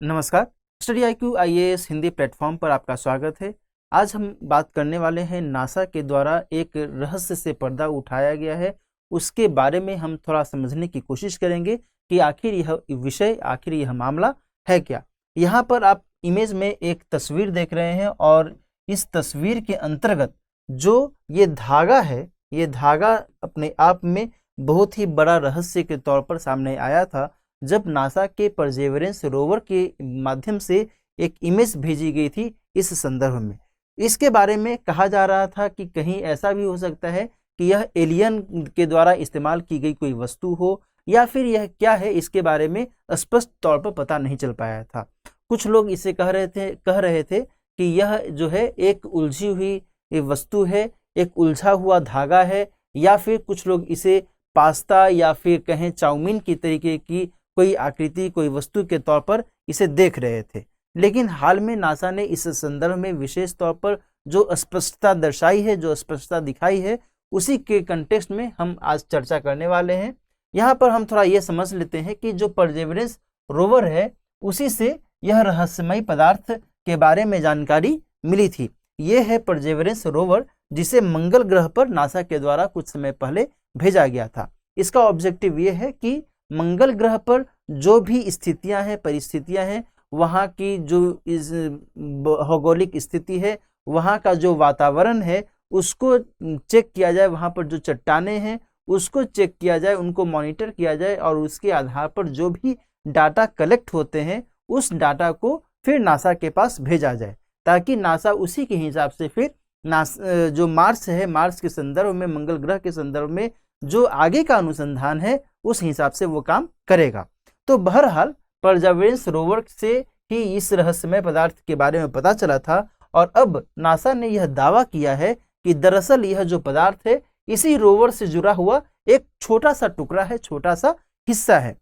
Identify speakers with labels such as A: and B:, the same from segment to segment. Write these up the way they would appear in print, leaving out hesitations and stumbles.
A: नमस्कार। Study IQ IAS Hindi platform पर आपका स्वागत है। आज हम बात करने वाले हैं नासा के द्वारा एक रहस्य से पर्दा उठाया गया है, उसके बारे में हम थोड़ा समझने की कोशिश करेंगे कि आखिर यह विषय, आखिर यह मामला है क्या। यहाँ पर आप इमेज में एक तस्वीर देख रहे हैं और इस तस्वीर के अंतर्गत जो ये धागा है, ये धागा अपने आप में बहुत ही बड़ा रहस्य के तौर पर सामने आया था जब नासा के परसेवरेंस रोवर के माध्यम से एक इमेज भेजी गई थी। इस संदर्भ में इसके बारे में कहा जा रहा था कि कहीं ऐसा भी हो सकता है कि यह एलियन के द्वारा इस्तेमाल की गई कोई वस्तु हो या फिर यह क्या है, इसके बारे में स्पष्ट तौर पर पता नहीं चल पाया था। कुछ लोग इसे कह रहे थे कि यह जो है एक उलझी हुई वस्तु है, एक उलझा हुआ धागा है, या फिर कुछ लोग इसे पास्ता या फिर कहें चाउमीन की तरीके की कोई आकृति, कोई वस्तु के तौर पर इसे देख रहे थे। लेकिन हाल में नासा ने इस संदर्भ में विशेष तौर पर जो स्पष्टता दर्शाई है, जो स्पष्टता दिखाई है, उसी के कंटेक्स्ट में हम आज चर्चा करने वाले हैं। यहाँ पर हम थोड़ा ये समझ लेते हैं कि जो परसेवरेंस रोवर है उसी से यह रहस्यमयी पदार्थ के बारे में जानकारी मिली थी। ये है परसेवरेंस रोवर जिसे मंगल ग्रह पर नासा के द्वारा कुछ समय पहले भेजा गया था। इसका ऑब्जेक्टिव ये है कि मंगल ग्रह पर जो भी स्थितियां हैं, परिस्थितियां हैं, वहाँ की जो इस भौगोलिक स्थिति है, वहाँ का जो वातावरण है, उसको चेक किया जाए। वहाँ पर जो चट्टानें हैं उसको चेक किया जाए, उनको मॉनिटर किया जाए और उसके आधार पर जो भी डाटा कलेक्ट होते हैं उस डाटा को फिर नासा के पास भेजा जाए, ताकि नासा उसी के हिसाब से फिर जो मार्स है, मार्स के संदर्भ में, मंगल ग्रह के संदर्भ में जो आगे का अनुसंधान है उस हिसाब से वो काम करेगा। तो बहरहाल परसेवरेंस रोवर से ही इस रहस्यमय पदार्थ के बारे में पता चला था और अब नासा ने यह दावा किया है कि दरअसल यह जो पदार्थ है इसी रोवर से जुड़ा हुआ एक छोटा सा टुकड़ा है, छोटा सा हिस्सा है।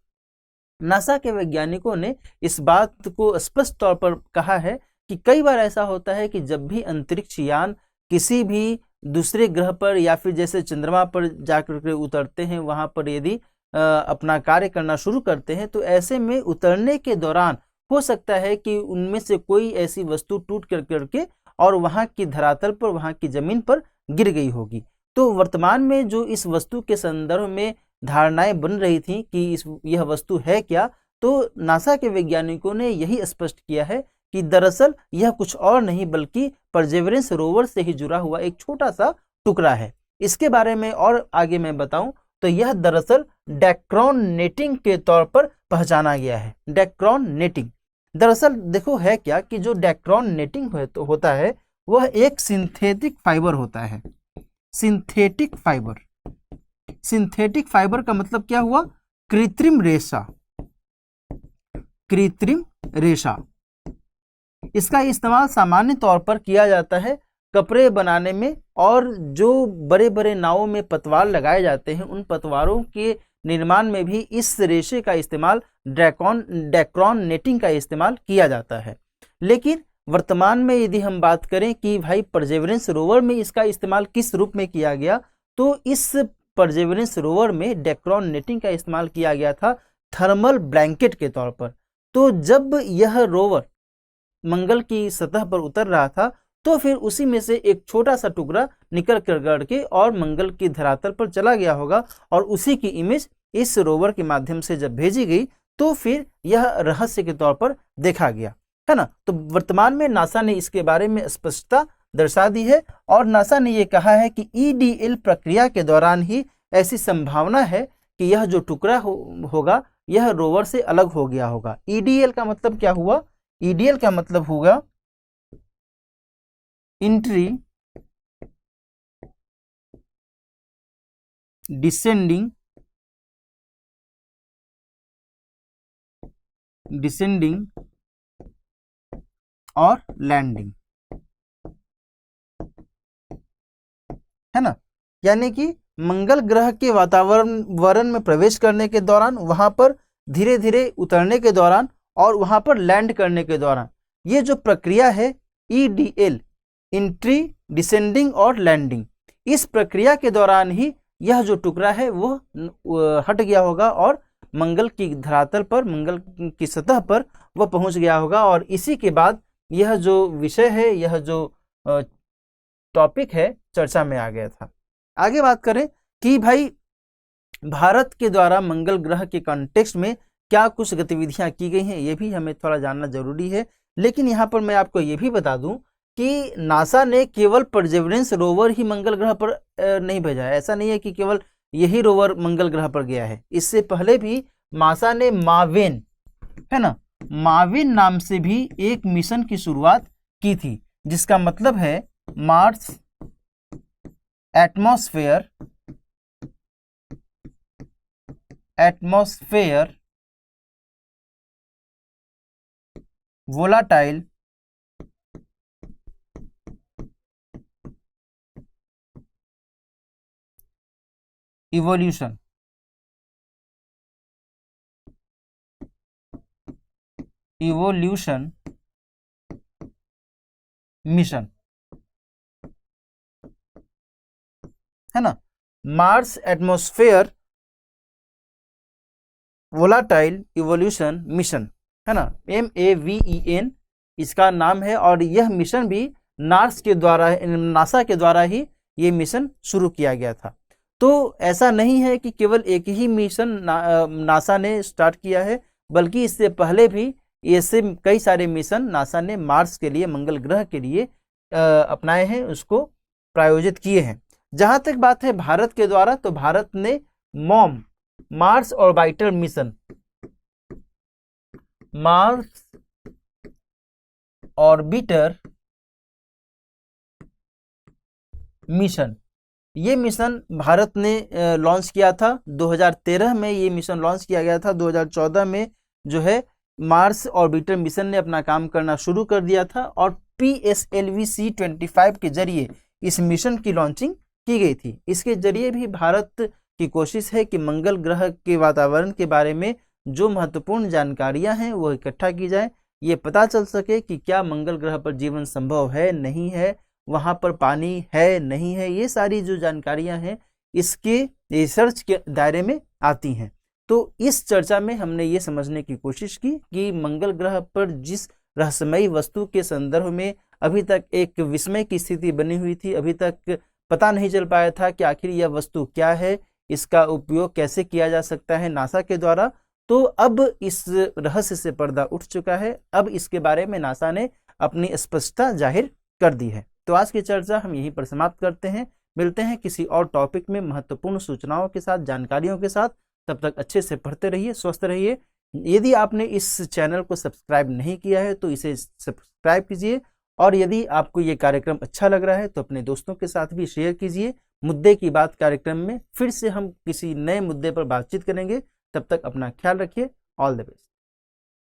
A: नासा के वैज्ञानिकों ने इस बात को स्पष्ट तौर पर कहा है कि कई बार ऐसा होता है कि जब भी अंतरिक्ष यान किसी भी दूसरे ग्रह पर या फिर जैसे चंद्रमा पर जाकर के उतरते हैं, वहां पर यदि अपना कार्य करना शुरू करते हैं, तो ऐसे में उतरने के दौरान हो सकता है कि उनमें से कोई ऐसी वस्तु टूट करके और वहां की धरातल पर, वहां की जमीन पर गिर गई होगी। तो वर्तमान में जो इस वस्तु के संदर्भ में धारणाएं बन रही थी कि यह वस्तु है क्या, तो नासा के वैज्ञानिकों ने यही स्पष्ट किया है कि दरअसल यह कुछ और नहीं बल्कि परसेवरेंस रोवर से ही जुड़ा हुआ एक छोटा सा टुकड़ा है। इसके बारे में और आगे मैं बताऊं तो यह दरअसल डेक्रोन नेटिंग के तौर पर पहचाना गया है। डेक्रोन नेटिंग दरअसल देखो है क्या कि जो डेक्रोन नेटिंग होता है वह एक सिंथेटिक फाइबर होता है। सिंथेटिक फाइबर, सिंथेटिक फाइबर का मतलब क्या हुआ? कृत्रिम रेशा। कृत्रिम रेशा इसका इस्तेमाल सामान्य तौर पर किया जाता है कपड़े बनाने में, और जो बड़े बड़े नावों में पतवार लगाए जाते हैं उन पतवारों के निर्माण में भी इस रेशे का इस्तेमाल, डेक्रोन नेटिंग का इस्तेमाल किया जाता है। लेकिन वर्तमान में यदि हम बात करें कि भाई परसेवरेंस रोवर में इसका इस्तेमाल किस रूप में किया गया, तो इस परसेवरेंस रोवर में डेक्रोन नेटिंग का इस्तेमाल किया गया था थर्मल ब्लैंकेट के तौर पर। तो जब यह रोवर मंगल की सतह पर उतर रहा था तो फिर उसी में से एक छोटा सा टुकड़ा निकल कर गड़ के और मंगल की धरातल पर चला गया होगा, और उसी की इमेज इस रोवर के माध्यम से जब भेजी गई तो फिर यह रहस्य के तौर पर देखा गया, है ना। तो वर्तमान में नासा ने इसके बारे में स्पष्टता दर्शा दी है और नासा ने यह कहा है कि EDL प्रक्रिया के दौरान ही ऐसी संभावना है कि यह जो टुकड़ा होगा यह रोवर से अलग हो गया होगा। EDL का मतलब क्या हुआ? EDL का मतलब होगा इंट्री डिसेंडिंग और लैंडिंग, है ना। यानी कि मंगल ग्रह के वातावरण में प्रवेश करने के दौरान, वहां पर धीरे धीरे उतरने के दौरान और वहां पर लैंड करने के दौरान, ये जो प्रक्रिया है EDL, इंट्री डिसेंडिंग और लैंडिंग, इस प्रक्रिया के दौरान ही यह जो टुकड़ा है वो हट गया होगा और मंगल की धरातल पर, मंगल की सतह पर वह पहुंच गया होगा, और इसी के बाद यह जो विषय है, यह जो टॉपिक है, चर्चा में आ गया था। आगे बात करें कि भाई भारत के द्वारा मंगल ग्रह के कॉन्टेक्स्ट में क्या कुछ गतिविधियां की गई हैं, ये भी हमें थोड़ा जानना जरूरी है। लेकिन यहाँ पर मैं आपको ये भी बता दूं कि नासा ने केवल परसेवरेंस रोवर ही मंगल ग्रह पर नहीं भेजा है। ऐसा नहीं है कि केवल यही रोवर मंगल ग्रह पर गया है। इससे पहले भी नासा ने मावेन, है ना, मावेन नाम से भी एक मिशन की शुरुआत की थी, जिसका मतलब है Mars atmosphere volatile evolution mission, है ना, Mars atmosphere volatile evolution mission, है ना, MAVEN इसका नाम है। और यह मिशन भी नासा के द्वारा ही ये मिशन शुरू किया गया था। तो ऐसा नहीं है कि केवल एक ही मिशन नासा ने स्टार्ट किया है, बल्कि इससे पहले भी ऐसे कई सारे मिशन नासा ने मार्स के लिए, मंगल ग्रह के लिए अपनाए हैं, उसको प्रायोजित किए हैं। जहां तक बात है भारत के द्वारा, तो भारत ने mom Mars orbiter mission, Mars orbiter mission, ये मिशन भारत ने लॉन्च किया था 2013 में। ये मिशन लॉन्च किया गया था। 2014 में जो है मार्स ऑर्बिटर मिशन ने अपना काम करना शुरू कर दिया था, और PSLV-C-25 के जरिए इस मिशन की लॉन्चिंग की गई थी। इसके जरिए भी भारत की कोशिश है कि मंगल ग्रह के वातावरण के बारे में जो महत्वपूर्ण जानकारियां हैं वो इकट्ठा की जाए, ये पता चल सके कि क्या मंगल ग्रह पर जीवन संभव है, नहीं है, वहां पर पानी है, नहीं है। ये सारी जो जानकारियां हैं इसके रिसर्च के दायरे में आती हैं। तो इस चर्चा में हमने ये समझने की कोशिश की कि मंगल ग्रह पर जिस रहस्यमयी वस्तु के संदर्भ में अभी तक एक विस्मय की स्थिति बनी हुई थी, अभी तक पता नहीं चल पाया था कि आखिर यह वस्तु क्या है, इसका उपयोग कैसे किया जा सकता है नासा के द्वारा, तो अब इस रहस्य से पर्दा उठ चुका है। अब इसके बारे में नासा ने अपनी स्पष्टता जाहिर कर दी है। तो आज की चर्चा हम यहीं पर समाप्त करते हैं। मिलते हैं किसी और टॉपिक में महत्वपूर्ण सूचनाओं के साथ, जानकारियों के साथ। तब तक अच्छे से पढ़ते रहिए, स्वस्थ रहिए। यदि आपने इस चैनल को सब्सक्राइब नहीं किया है तो इसे सब्सक्राइब कीजिए, और यदि आपको ये कार्यक्रम अच्छा लग रहा है तो अपने दोस्तों के साथ भी शेयर कीजिए। मुद्दे की बात कार्यक्रम में फिर से हम किसी नए मुद्दे पर बातचीत करेंगे। तब तक अपना ख्याल रखिए। All the best.